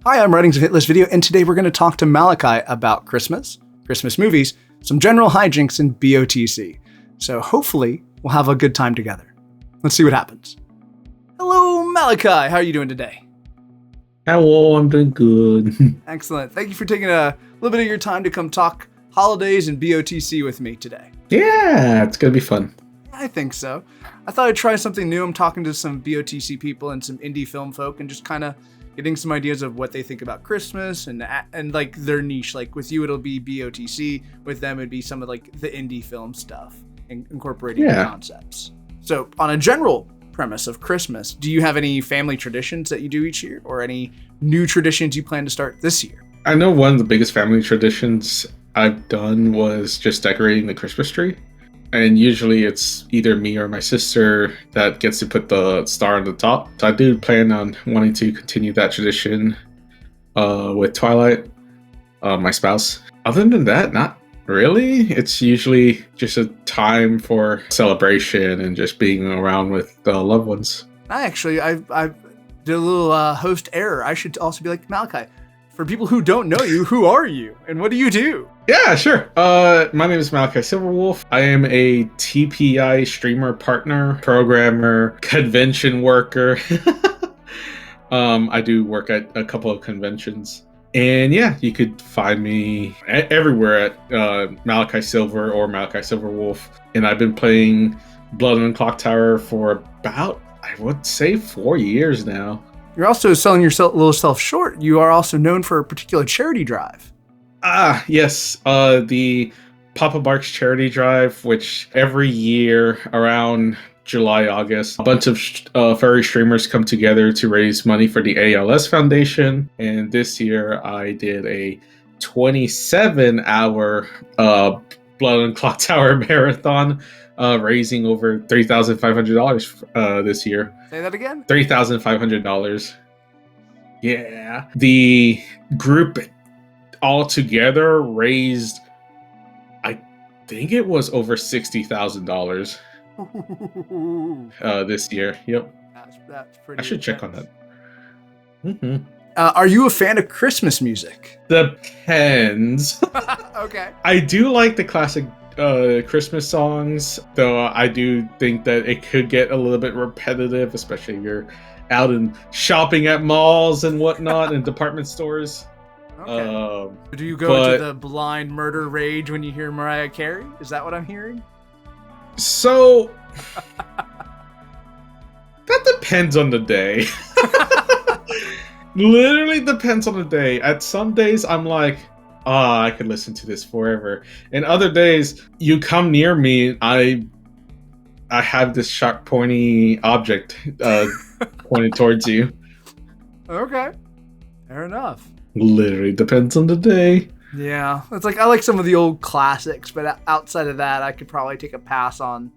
Hi, I'm Rhydings of Hitlist Video, and today we're going to talk to Malakai about Christmas, Christmas movies, some general hijinks, and BOTC. So hopefully we'll have a good time together. Let's see what happens. Hello, Malakai. How are you doing today? Hello, I'm doing good. Excellent. Thank you for taking a little bit of your time to come talk holidays and BOTC with me today. Yeah, it's going to be fun. I think so. I thought I'd try something new. I'm talking to some BOTC people and some indie film folk and just kind of getting some ideas of what they think about Christmas and like their niche. Like with you, it'll be BOTC. With them, it'd be some of like the indie film stuff and incorporating concepts. So on a general premise of Christmas, do you have any family traditions that you do each year or any new traditions you plan to start this year? I know one of the biggest family traditions I've done was just decorating the Christmas tree. And usually it's either me or my sister that gets to put the star on the top. So I do plan on wanting to continue that tradition with Twilight, my spouse. Other than that, not really. It's usually just a time for celebration and just being around with the loved ones. I did a little host error. I should also be like, Malakai, for people who don't know you, who are you and what do you do? Yeah, sure. My name is Malakai Silverwolf. I am a TPI streamer, partner, programmer, convention worker. I do work at a couple of conventions. And yeah, you could find me everywhere at Malakai Silver or Malakai Silverwolf. And I've been playing Blood and Clocktower for about, I would say, 4 years now. You're also selling yourself a little self short. You are also known for a particular charity drive. Yes. The Papa Barks charity drive, which every year around July, August, a bunch of furry streamers come together to raise money for the ALS Foundation. And this year I did a 27-hour Blood and Clocktower marathon, raising over $3,500 this year. Say that again? $3,500. Yeah. The group altogether raised, I think it was over $60,000 this year. Yep. That's pretty. I should check on that. Mm-hmm. Are you a fan of Christmas music? Depends. Okay. I do like the classic Christmas songs, though I do think that it could get a little bit repetitive, especially if you're out and shopping at malls and whatnot and department stores. Okay. Do you go into the blind murder rage when you hear Mariah Carey? Is that what I'm hearing? So that depends on the day. Literally depends on the day. At some days I'm like, I could listen to this forever. And other days, you come near me, I have this sharp, pointy object pointed towards you. Okay, fair enough. Literally depends on the day. Yeah, it's like I like some of the old classics, but outside of that, I could probably take a pass on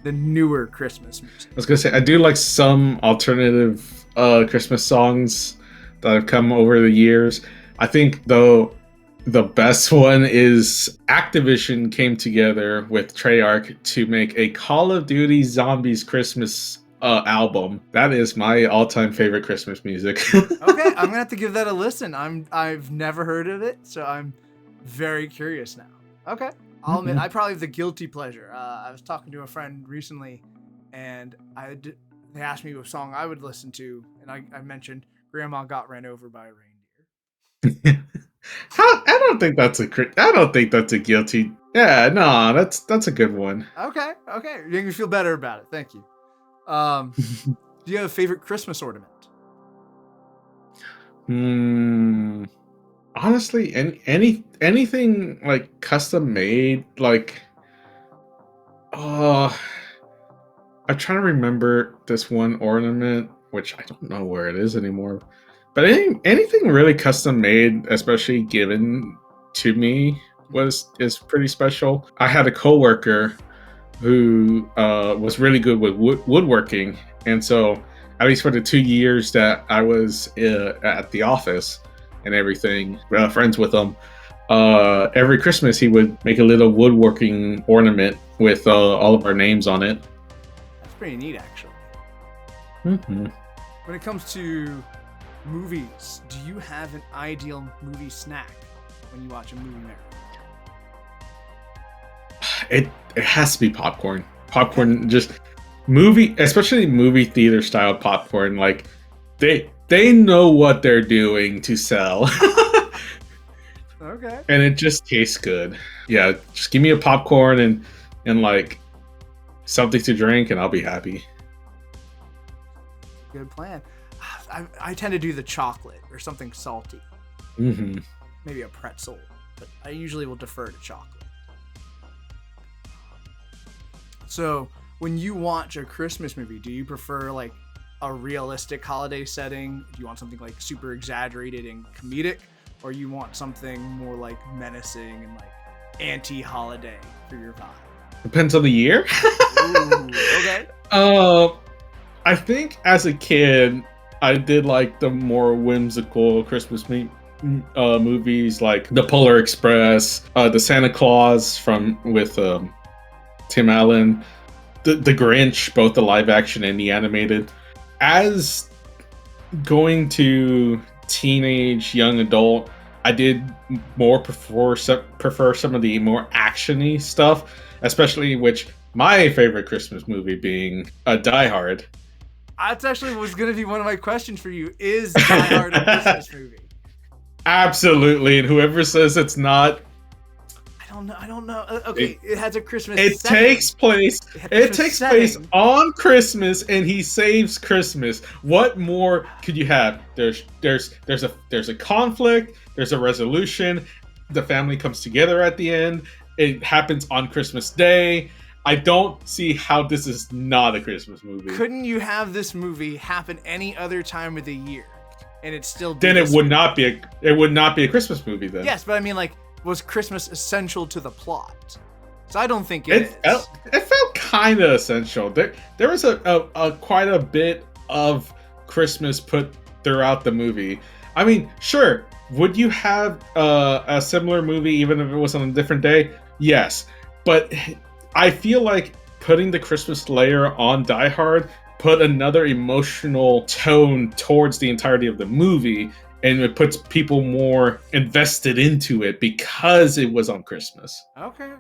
the newer Christmas music. I was gonna say I do like some alternative Christmas songs that have come over the years. I think though, the best one is Activision came together with Treyarch to make a Call of Duty Zombies Christmas album. That is my all-time favorite Christmas music. Okay, I'm gonna have to give that a listen. I've never heard of it, so I'm very curious now. Okay, I'll admit I probably have the guilty pleasure. I was talking to a friend recently, and they asked me what song I would listen to, and I mentioned "Grandma Got Ran Over by a Reindeer." I don't think that's a guilty. Yeah, no, that's a good one. Okay, you're making me feel better about it. Thank you. Do you have a favorite Christmas ornament? Honestly, anything like custom made, like I'm trying to remember this one ornament, which I don't know where it is anymore. But anything really custom made, especially given to me, is pretty special. I had a coworker who was really good with woodworking, and so at least for the 2 years that I was at the office and everything, friends with him, every Christmas he would make a little woodworking ornament with all of our names on it. That's pretty neat, actually. Mm-hmm. When it comes to Movies. Do you have an ideal movie snack when you watch a movie marathon? It has to be popcorn. Popcorn, just movie, especially movie theater style popcorn. Like they know what they're doing to sell, Okay. and it just tastes good. Yeah, just give me a popcorn and like something to drink, and I'll be happy. Good plan. I tend to do the chocolate or something salty. Mm-hmm. Maybe a pretzel, but I usually will defer to chocolate. So, when you watch a Christmas movie, do you prefer like a realistic holiday setting? Do you want something like super exaggerated and comedic? Or you want something more like menacing and like anti-holiday for your vibe? Depends on the year. Ooh, okay. I think as a kid, I did like the more whimsical Christmas movies, like The Polar Express, the Santa Claus with Tim Allen, the Grinch, both the live action and the animated. As going to teenage, young adult, I did more prefer some of the more actiony stuff, especially which my favorite Christmas movie being Die Hard. That's actually was going to be one of my questions for you. Is Die Hard a Christmas movie? Absolutely, and whoever says it's not, I don't know. Okay, it has a Christmas. It setting. takes place. It takes place on Christmas, and he saves Christmas. What more could you have? There's a conflict. There's a resolution. The family comes together at the end. It happens on Christmas Day. I don't see how this is not a Christmas movie. Couldn't you have this movie happen any other time of the year, and it's still? Then it would not be a Christmas movie then. Yes, but I mean, like, was Christmas essential to the plot? So I don't think it is. It felt kind of essential. There was a quite a bit of Christmas put throughout the movie. I mean, sure. Would you have a similar movie even if it was on a different day? Yes, but I feel like putting the Christmas layer on Die Hard put another emotional tone towards the entirety of the movie, and it puts people more invested into it because it was on Christmas. Okay.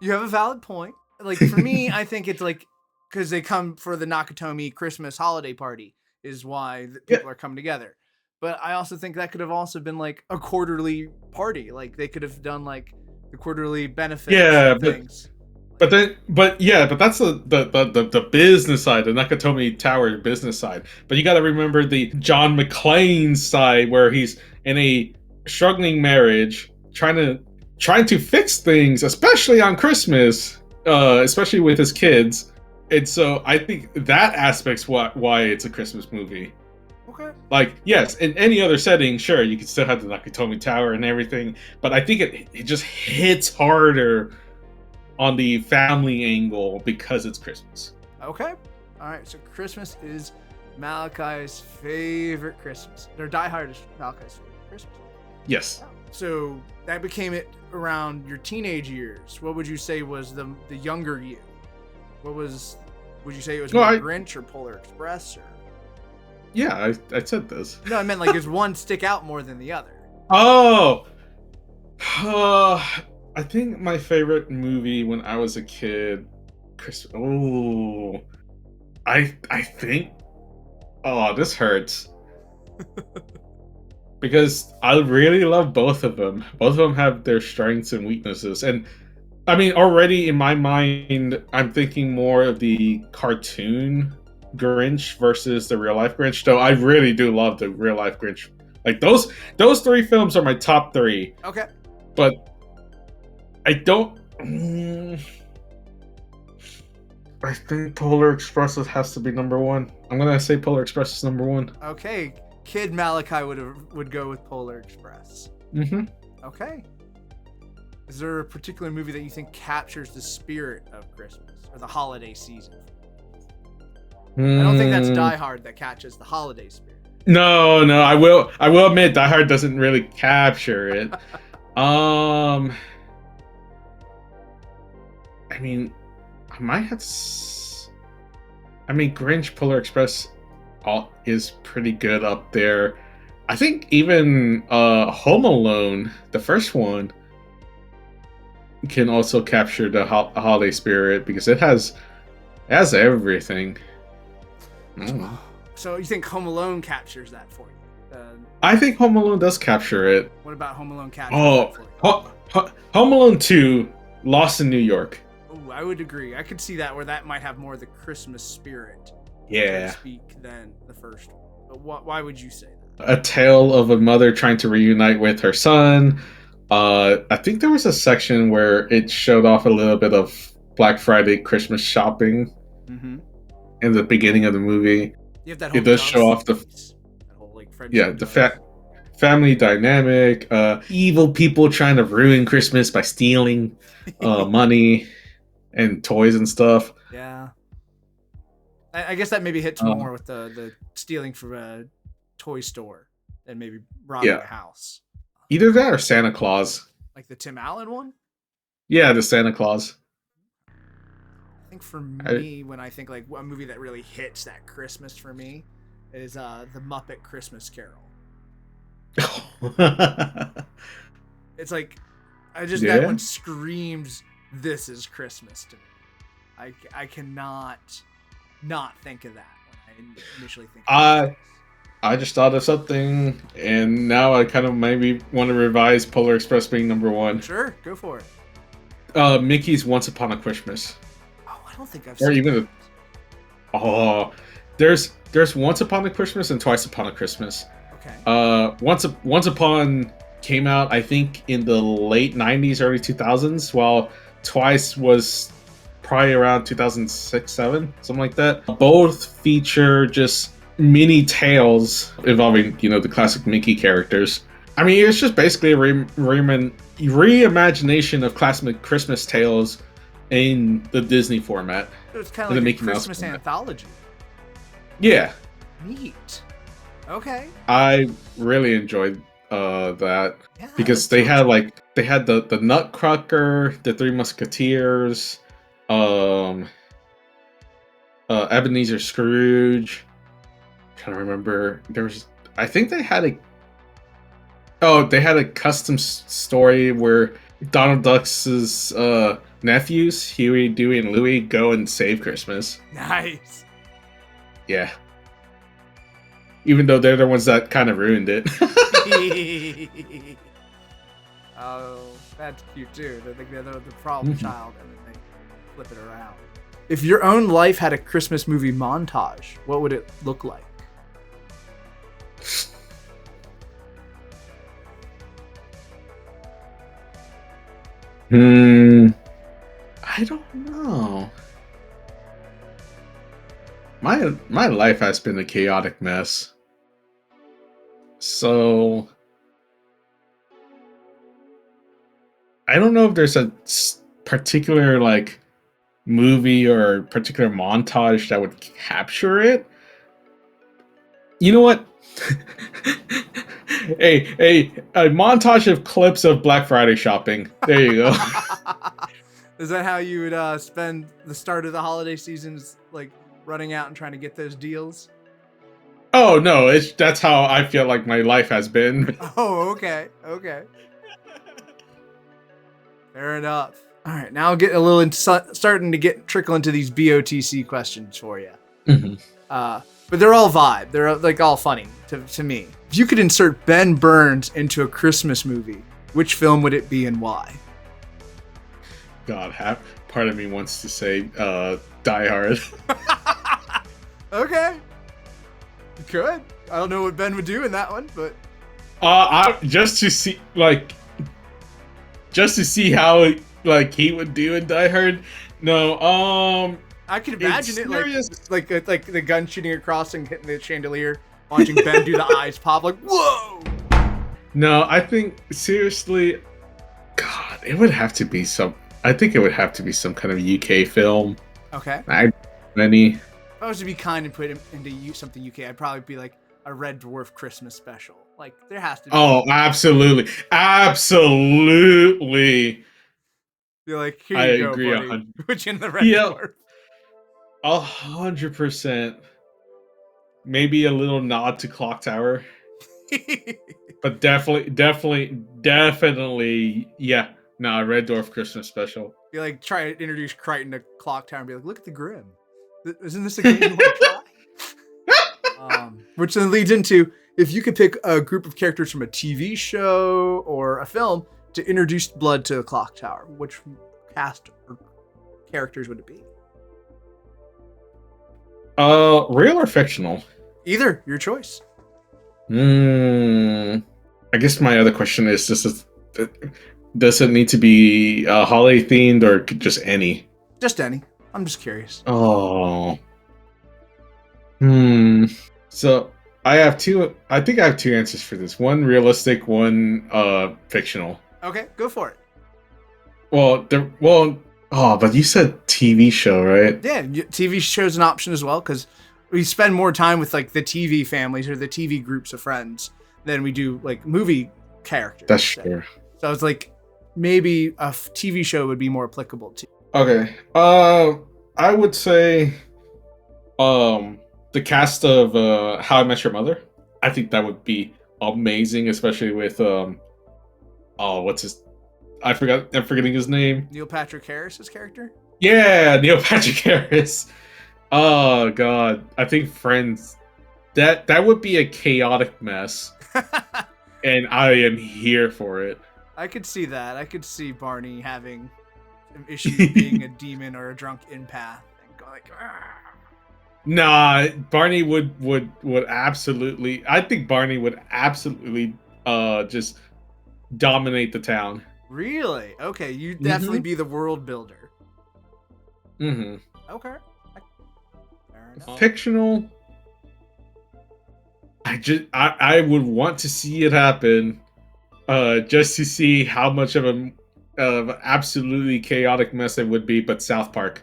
You have a valid point. Like, for me, I think it's like, because they come for the Nakatomi Christmas holiday party is why people are coming together. But I also think that could have also been like a quarterly party. Like, they could have done like the quarterly benefits things. But that's the business side, the Nakatomi Tower business side. But you got to remember the John McClane side, where he's in a struggling marriage, trying to fix things, especially on Christmas, especially with his kids. And so I think that aspect's why it's a Christmas movie. Okay. Like, yes, in any other setting, sure, you could still have the Nakatomi Tower and everything, but I think it just hits harder on the family angle because it's Christmas. Okay. All right. So Christmas is Malakai's favorite Christmas. Or Die Hard is Malakai's favorite Christmas. Yes. So that became it around your teenage years. What would you say was the younger you? Would you say it was more Grinch or Polar Express? Or? Yeah, I said this. No, I meant like does one stick out more than the other? Oh! I think my favorite movie when I was a kid, I think, this hurts. Because I really love both of them. Both of them have their strengths and weaknesses. And I mean, already in my mind, I'm thinking more of the cartoon Grinch versus the real life Grinch. Though I really do love the real life Grinch. Like those three films are my top three. Okay. But I don't. I think Polar Express has to be number one. I'm gonna say Polar Express is number one. Okay, Kid Malakai would go with Polar Express. Mm-hmm. Okay. Is there a particular movie that you think captures the spirit of Christmas or the holiday season? I don't think that's Die Hard that catches the holiday spirit. No, I will admit Die Hard doesn't really capture it. I mean, I might have. I mean, Grinch, Polar Express is pretty good up there. I think even Home Alone, the first one, can also capture the holiday spirit because it has everything. So you think Home Alone captures that for you? I think Home Alone does capture it. What about Home Alone capture that for you? Home Alone 2, Lost in New York. Oh, I would agree. I could see that where that might have more of the Christmas spirit, yeah, so to speak, than the first one. But why would you say that? A tale of a mother trying to reunite with her son. I think there was a section where it showed off a little bit of Black Friday Christmas shopping in the beginning of the movie. You have that whole it does show off the whole, like, friendship family dynamic, evil people trying to ruin Christmas by stealing money and toys and stuff. Yeah, I guess that maybe hits more with the stealing from a toy store than maybe robbing a house. Either that or Santa Claus. Like the Tim Allen one? Yeah, the Santa Claus. I think for me, when I think like a movie that really hits that Christmas for me is the Muppet Christmas Carol. It's like that one screams, "This is Christmas" to me. I cannot not think of that when I initially think of it. I just thought of something, and now I kind of maybe want to revise Polar Express being number one. Sure, go for it. Mickey's Once Upon a Christmas. Oh, I don't think I've seen that. There's Once Upon a Christmas and Twice Upon a Christmas. Okay. Once Upon came out, I think, in the late 90s, early 2000s, while Twice was probably around 2006-7, something like that. Both feature just mini tales involving, the classic Mickey characters. I mean, it's just basically a reimagination of classic Christmas tales in the Disney format. So it's kind of like a Christmas anthology. Yeah. Neat. Okay. I really enjoyed that because they had the Nutcracker, the Three Musketeers, Ebenezer Scrooge. I don't remember. I think they had a custom story where Donald Duck's nephews, Huey, Dewey, and Louie, go and save Christmas. Nice. Yeah. Even though they're the ones that kind of ruined it. Oh, that's cute too. They're the problem child, and then they flip it around. If your own life had a Christmas movie montage, what would it look like? I don't know. My life has been a chaotic mess. So I don't know if there's a particular movie or particular montage that would capture it. You know what? a montage of clips of Black Friday shopping. There you go. Is that how you would spend the start of the holiday seasons, like running out and trying to get those deals? Oh no, that's how I feel like my life has been. Oh, okay. Fair enough. All right, now I'll get a little starting to trickle into these BOTC questions for you. But they're all vibe. They're all funny to me. If you could insert Ben Burns into a Christmas movie, which film would it be and why? God, part of me wants to say Die Hard. Okay. You could. I don't know what Ben would do in that one, but just to see how he would do in Die Hard. No, I could imagine it like the gun shooting across and hitting the chandelier, watching Ben do the eyes pop, like whoa. No, I think seriously, God, it would have to be some. I think it would have to be some kind of UK film. Okay. If I was to be kind and put him into something UK, I'd probably be like a Red Dwarf Christmas special. Like there has to be. Oh, absolutely. You're like, here you go, agree, buddy. Put you in the Red Dwarf. 100%. maybe a little nod to Clocktower, but definitely, yeah. Nah, Red Dwarf Christmas special. You like try to introduce Crichton to Clocktower and be like, look at the Grim. Isn't this a game you want to try? Which then leads into, if you could pick a group of characters from a TV show or a film to introduce blood to the Clocktower, which cast or characters would it be? Real or fictional? Either, your choice. I guess my other question is, does it need to be holiday themed or just any? Just any. I'm just curious. Oh. So I think I have two answers for this. One realistic, one fictional. Okay, go for it. But you said TV show, right? Yeah, TV show's an option as well, because we spend more time with like the TV families or the TV groups of friends than we do like movie characters. That's true. So it's like maybe a TV show would be more applicable to. Okay. I would say the cast of How I Met Your Mother. I think that would be amazing, especially with what's his? I'm forgetting his name. Neil Patrick Harris's character? Yeah, Neil Patrick Harris. Oh god, I think Friends. That would be a chaotic mess, and I am here for it. I could see that. I could see Barney having issues being a demon or a drunk empath and go like. Argh. Nah, Barney would absolutely. I think Barney would absolutely just dominate the town. Really? Okay, you'd definitely be the world builder. Mm-hmm. Okay. Fair enough. Fictional. I would want to see it happen, just to see how much of an absolutely chaotic mess it would be. But South Park.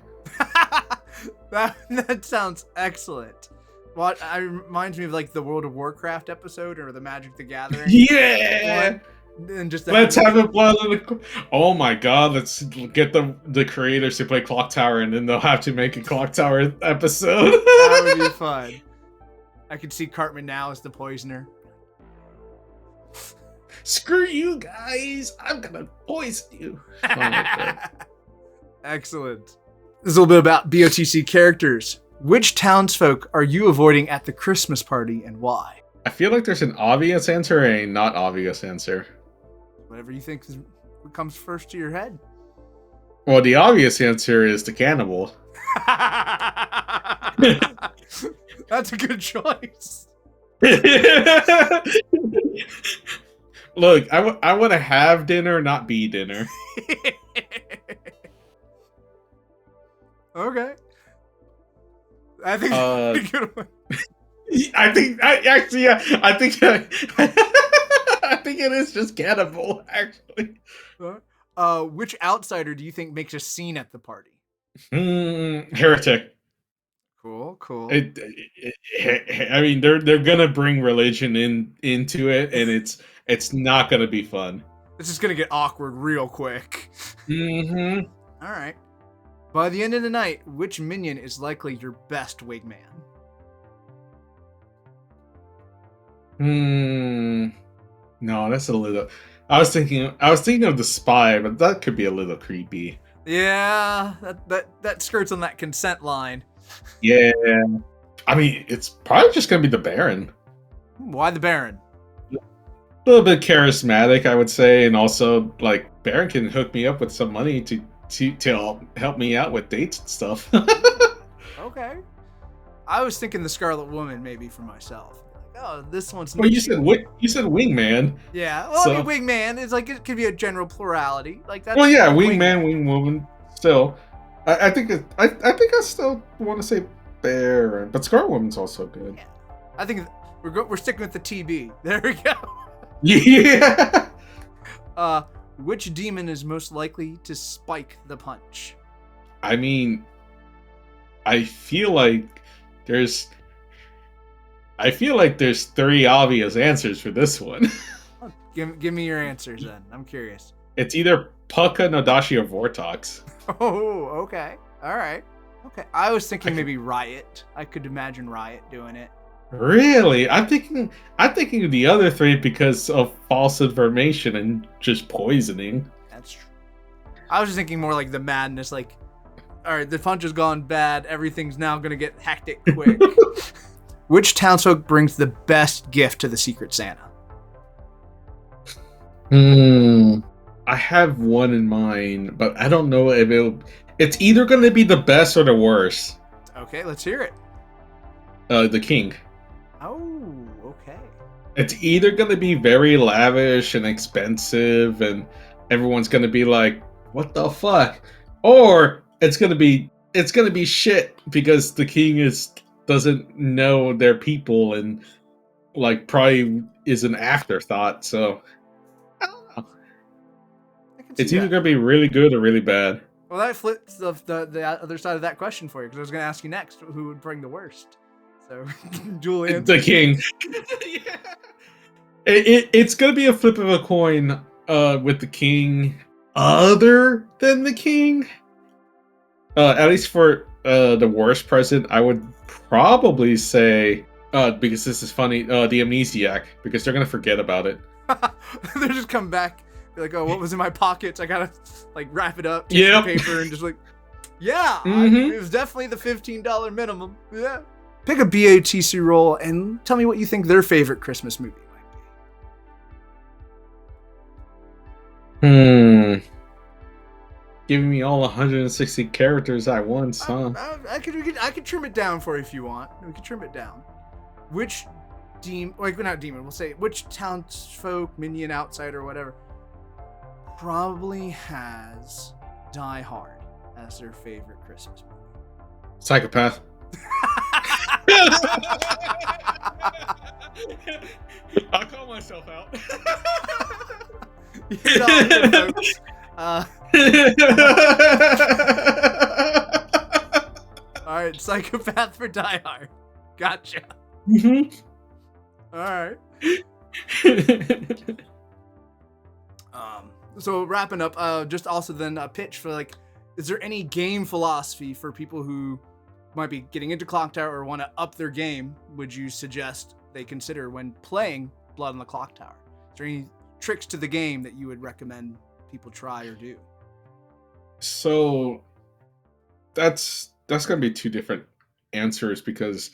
That sounds excellent. What it reminds me of like the World of Warcraft episode or the Magic the Gathering. Yeah. And just let's have a blood on the. Oh my god! Let's get the creators to play Clocktower, and then they'll have to make a Clocktower episode. That would be fun. I could see Cartman now as the poisoner. Screw you guys! I'm gonna poison you. Oh, excellent. This is a little bit about BOTC characters. Which townsfolk are you avoiding at the Christmas party and why? I feel like there's an obvious answer and a not obvious answer. Whatever you think comes first to your head. Well, the obvious answer is the cannibal. That's a good choice. Look, I want to have dinner, not be dinner. Okay. I think that's a good one. I think it is just cannibal, actually. Which outsider do you think makes a scene at the party? Heretic. Cool. I mean, they're gonna bring religion into it, and it's not gonna be fun. This is gonna get awkward real quick. Mm-hmm. All right. By the end of the night, which minion is likely your best wingman? No, that's a little. I was thinking of the spy, but that could be a little creepy. Yeah, that skirts on that consent line. Yeah, I mean, it's probably just gonna be the Baron. Why the Baron? A little bit charismatic, I would say, and also like Baron can hook me up with some money to help me out with dates and stuff. Okay, I was thinking the Scarlet Woman maybe for myself. Oh, this one's. Well, you said wingman. Yeah, well, I mean, wingman is like it could be a general plurality, like that. Well, yeah, wingman, wingwoman. Still, I think I still want to say Baron, but Scarlet Woman's also good. Yeah. I think we're sticking with the TB. There we go. Yeah. Which demon is most likely to spike the punch? I mean, I feel like there's three obvious answers for this one. Give me your answers then. I'm curious. It's either Pucka, Nodashi, or Vortox. Oh, okay. All right. Okay. I was thinking maybe Riot. I could imagine Riot doing it. Really? I'm thinking of the other three because of false information and just poisoning. That's true. I was just thinking more like the madness, like, all right, the punch has gone bad. Everything's now gonna get hectic quick. Which townsfolk brings the best gift to the Secret Santa? I have one in mind, but I don't know if it's either going to be the best or the worst. Okay, let's hear it. The king. Oh, okay. It's either going to be very lavish and expensive, and everyone's going to be like, "What the fuck?" Or it's going to be shit because the king doesn't know their people and like probably is an afterthought. So I don't know. It's either going to be really good or really bad. Well, that flips the other side of that question for you, because I was going to ask you next who would bring the worst. So, Julian. The king. Yeah. It's going to be a flip of a coin with the king other than the king. At least for the worst present, I would probably say, because this is funny, the amnesiac, because they're going to forget about it. They'll just come back. Be like, oh, what was in my pockets? I gotta like wrap it up, Yep. paper, and just like, yeah, Mhm. it was definitely the $15 minimum. Yeah. Pick a BOTC role and tell me what you think their favorite Christmas movie might be. Giving me all 160 characters at once, huh? I could trim it down for you if you want. We could trim it down. Which not demon, we'll say which townsfolk, minion, outsider, whatever, probably has Die Hard as their favorite Christmas movie? Psychopath. I'll call myself out. Folks. Alright, Psychopath for Die Hard. Gotcha. Mm-hmm. Alright. So wrapping up, just also then a pitch for like, is there any game philosophy for people who might be getting into Clocktower or want to up their game? Would you suggest they consider when playing Blood on the Clocktower? Is there any tricks to the game that you would recommend people try or do? So that's gonna be two different answers, because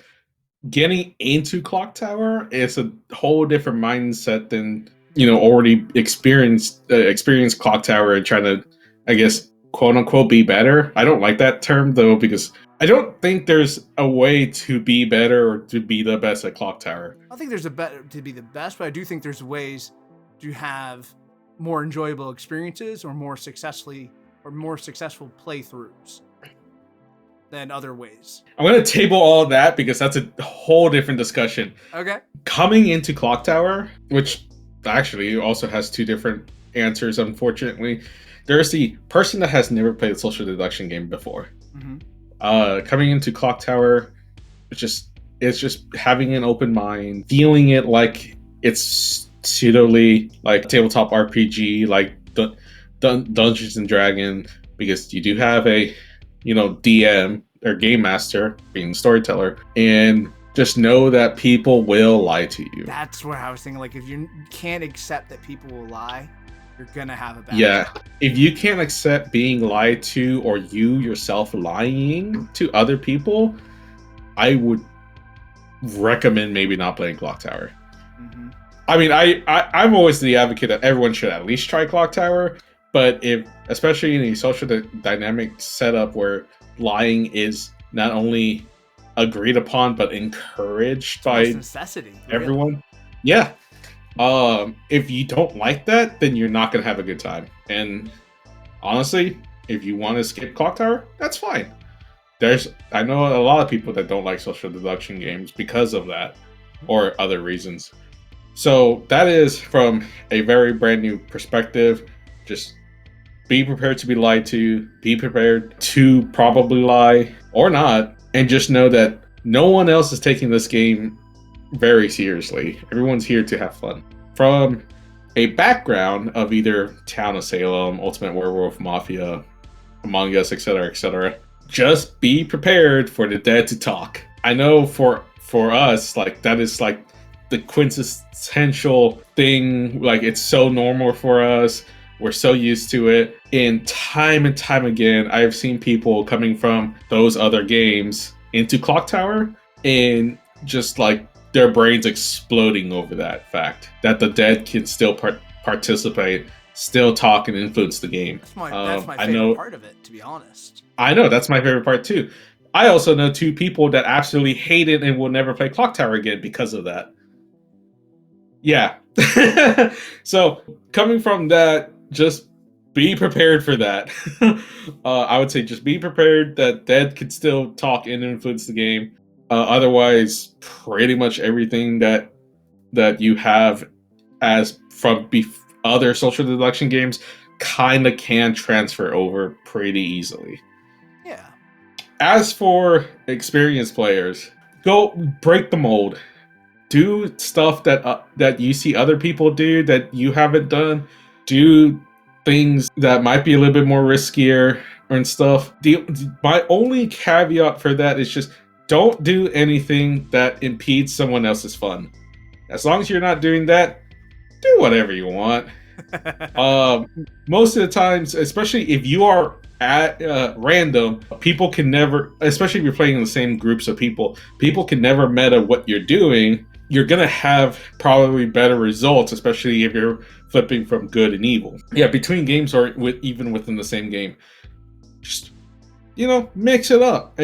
getting into Clocktower is a whole different mindset than already experienced Clocktower and trying to, I guess, quote unquote, be better. I don't like that term though, because I don't think there's a way to be better or to be the best at Clocktower. I don't think there's a better to be the best, but I do think there's ways to have more enjoyable experiences or more successful playthroughs than other ways. I'm going to table all of that because that's a whole different discussion. Okay. Coming into Clocktower, which actually also has two different answers, unfortunately. There's the person that has never played a social deduction game before. Mm-hmm. Coming into Clocktower, it's just having an open mind, feeling it like it's pseudily like tabletop RPG, like Dungeons and Dragons, because you do have a DM or game master, being storyteller, and just know that people will lie to you. That's what I was thinking. Like, if you can't accept that people will lie, you're gonna have a bad time. If you can't accept being lied to, or you yourself lying to other people, I would recommend maybe not playing Clocktower. Mm-hmm. I mean, I'm always the advocate that everyone should at least try Clocktower, but especially in a social dynamic setup where lying is not only agreed upon but encouraged by necessity, everyone. Really. Yeah. If you don't like that, then you're not gonna have a good time. And honestly, if you want to skip Clocktower, that's fine. I know a lot of people that don't like social deduction games because of that or other reasons. So that is from a very brand new perspective. Just be prepared to be lied to, be prepared to probably lie or not, and just know that no one else is taking this game very seriously. Everyone's here to have fun. From a background of either Town of Salem, Ultimate Werewolf Mafia, Among Us, etc., etc., just be prepared for the dead to talk. I know for for us, like that is like the quintessential thing. Like it's so normal for us. We're so used to it. And time again, I've seen people coming from those other games into Clocktower and just like their brains exploding over that fact that the dead can still participate, still talk and influence the game. That's my favorite part of it, to be honest. I know, that's my favorite part too. I also know 2 people that absolutely hate it and will never play Clocktower again because of that. Yeah. So coming from that, just be prepared for that. I would say just be prepared that dead could still talk and influence the game. Otherwise, pretty much everything that you have as from other social deduction games kind of can transfer over pretty easily. Yeah. As for experienced players, go break the mold. Do stuff that you see other people do that you haven't done. Do things that might be a little bit more riskier and stuff. My only caveat for that is just don't do anything that impedes someone else's fun. As long as you're not doing that, do whatever you want. Most of the times, especially if you are at random, people can never, especially if you're playing in the same groups of people can never meta what you're doing. You're gonna have probably better results, especially if you're flipping from good and evil. Yeah, between games or even within the same game, just mix it up.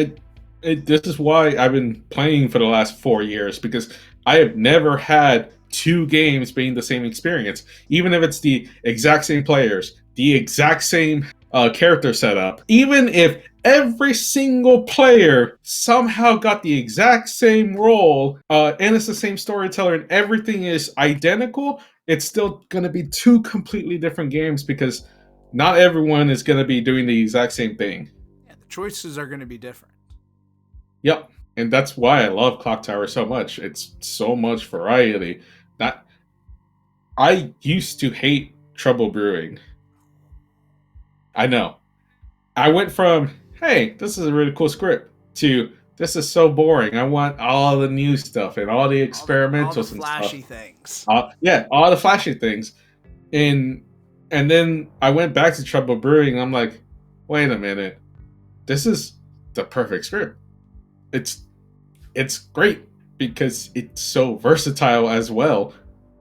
This is why I've been playing for the last 4 years, because I have never had 2 games being the same experience, even if it's the exact same players, the exact same character setup, even if every single player somehow got the exact same role, and it's the same storyteller and everything is identical, it's still going to be 2 completely different games because not everyone is going to be doing the exact same thing. Yeah, the choices are going to be different. Yep, and that's why I love Clocktower so much. It's so much variety. I used to hate Trouble Brewing. I know. I went from, hey, this is a really cool script, to this is so boring. I want all the new stuff and all the experimentals all the flashy and stuff. Things. Yeah, all the flashy things. And then I went back to Trouble Brewing and I'm like, wait a minute. This is the perfect script. It's great because it's so versatile as well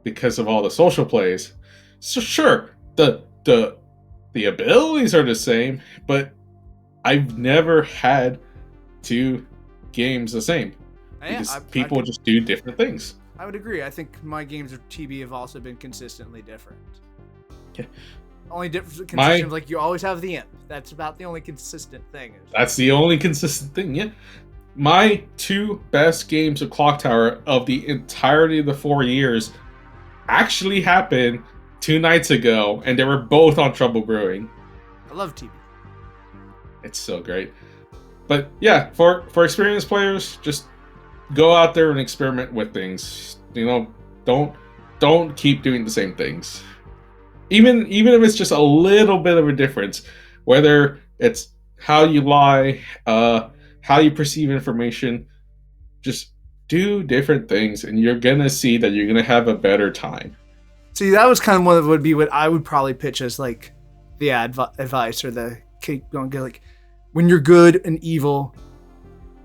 because of all the social plays. So sure, the abilities are the same, but I've never had 2 games the same. Because people just do different things. I would agree. I think my games of TB have also been consistently different. Yeah. Only consistent, like you always have the imp. That's about the only consistent thing. That's the only consistent thing, yeah. My 2 best games of Clocktower of the entirety of the 4 years actually happened 2 nights ago, and they were both on Trouble Brewing. I love TB. It's so great. But yeah, for experienced players, just go out there and experiment with things. Don't keep doing the same things. Even if it's just a little bit of a difference, whether it's how you lie, how you perceive information, just do different things and you're gonna see that you're gonna have a better time. See, that was kind of what I would probably pitch as like the advice or the keep going, like when you're good and evil,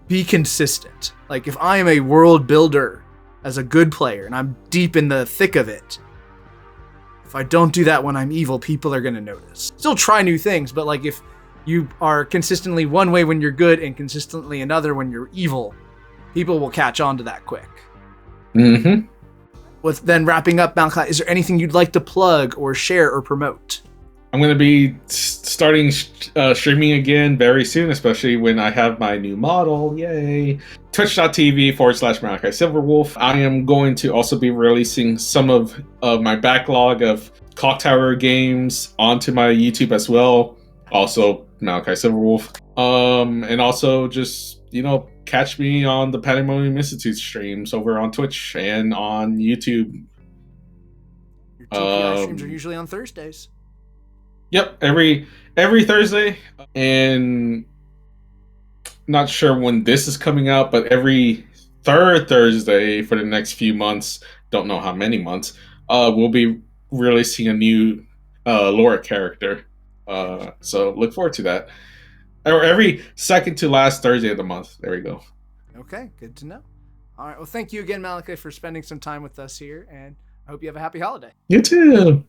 be consistent. Like if I am a world builder as a good player and I'm deep in the thick of it, if I don't do that when I'm evil, people are gonna notice. Still try new things, but like if you are consistently one way when you're good and consistently another when you're evil, people will catch on to that quick. Mm-hmm. With then wrapping up, Malakai, is there anything you'd like to plug or share or promote? I'm going to be starting streaming again very soon, especially when I have my new model. Yay! Twitch.tv/Malakai Silverwolf. I am going to also be releasing some of my backlog of Clocktower games onto my YouTube as well. Also, Malakai Silverwolf. And also just, catch me on the Pandemonium Institute streams over on Twitch and on YouTube. Your TPR streams are usually on Thursdays. Yep, every Thursday, and not sure when this is coming out, but every third Thursday for the next few months, don't know how many months, we'll be releasing a new lore character. So look forward to that. Or every second to last Thursday of the month. There we go. Okay, good to know. All right. Well, thank you again, Malakai, for spending some time with us here, and I hope you have a happy holiday. You too.